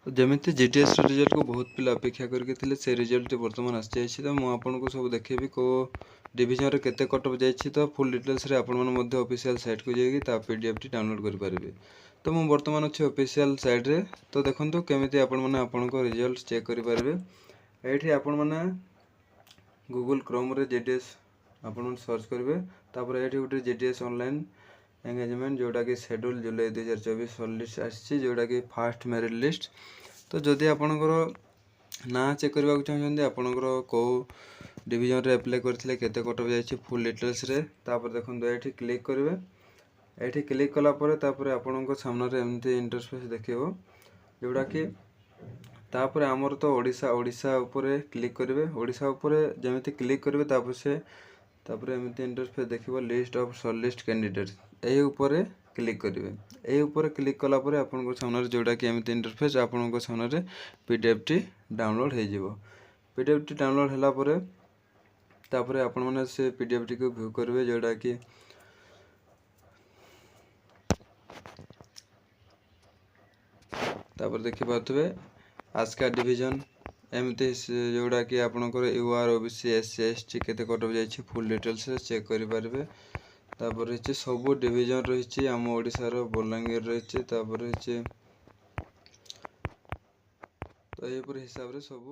ଯେମିତି ଜିଟିଏସ୍ ରିଜଲ୍ଟକୁ ବହୁତ ପିଲା ଅପେକ୍ଷା କରିକି ଥିଲେ, ସେ ରିଜଲ୍ଟଟି ବର୍ତ୍ତମାନ ଆସିଯାଇଛି। ତ ମୁଁ ଆପଣଙ୍କୁ ସବୁ ଦେଖେଇବି କେଉଁ ଡିଭିଜନରେ କେତେ କଟ୍ ଅଫ୍ ଯାଇଛି। ତ ଫୁଲ୍ ଡିଟେଲ୍ସରେ ଆପଣମାନେ ମଧ୍ୟ ଅଫିସିଆଲ୍ ସାଇଟ୍କୁ ଯାଇକି ତା ପିଡିଏଫ୍ଟି ଡାଉନଲୋଡ଼୍ କରିପାରିବେ। ତ ମୁଁ ବର୍ତ୍ତମାନ ଅଛି ଅଫିସିଆଲ୍ ସାଇଟ୍ରେ। ତ ଦେଖନ୍ତୁ କେମିତି ଆପଣମାନେ ଆପଣଙ୍କ ରିଜଲ୍ଟ ଚେକ୍ କରିପାରିବେ। ଏଇଠି ଆପଣମାନେ ଗୁଗଲ୍ କ୍ରୋମ୍ରେ ଜିଟିଏସ୍ ଆପଣମାନେ ସର୍ଚ୍ଚ କରିବେ। ତାପରେ ଏଇଠି ଗୋଟେ ଜିଟିଏସ୍ ଅନଲାଇନ୍ एंगेजमेंट जोटाकि शेड्यूल जुलाई 2024 लिस्ट आसी जोटाकि फास्ट मेरिट लिस्ट। तो जदि आपणकर ना चेक करने चाहते आपणकर कौ डिविजन रे अप्लाई करथिले केते कट ऑफ जाइछि फुल डिटेल्स रे। तापर देखंतु एठी क्लिक करिवे। एठी क्लिक कला परे तापर आपणको सामने रे एमती इंटरफेस देखिबो जोटाकि तापर आमर तो ओडिशा ऊपर क्लिक करिवे। ओडिशा ऊपर जेमिति क्लिक करिवे तापर एमती इंटरफेस देखिबो list of short list candidates एही ऊपर क्लिक करिवे। एही ऊपर क्लिक कला परे आपनको सामने जोटा कि एमती इंटरफेस आपनको सामने पीडीएफ टी डाउनलोड हो जिवो। पीडीएफ टी डाउनलोड होला परे तापर आपण माने से पीडीएफ टी को व्यू करिवे जोटा कि तापर देखि पाथबे आस्का डिवीजन एमती जोटा कि आपनकर यूआर ओबीसी एससी एसटी केते कट ऑफ जाइछि फुल डिटेल्स रे चेक करि पारबे। तापर रहिछि सब डिवीजन रहिछि आम ओडिसा रो बलांगीर रहिछि। तापर रहिछि तो एही पर हिसाब रे सब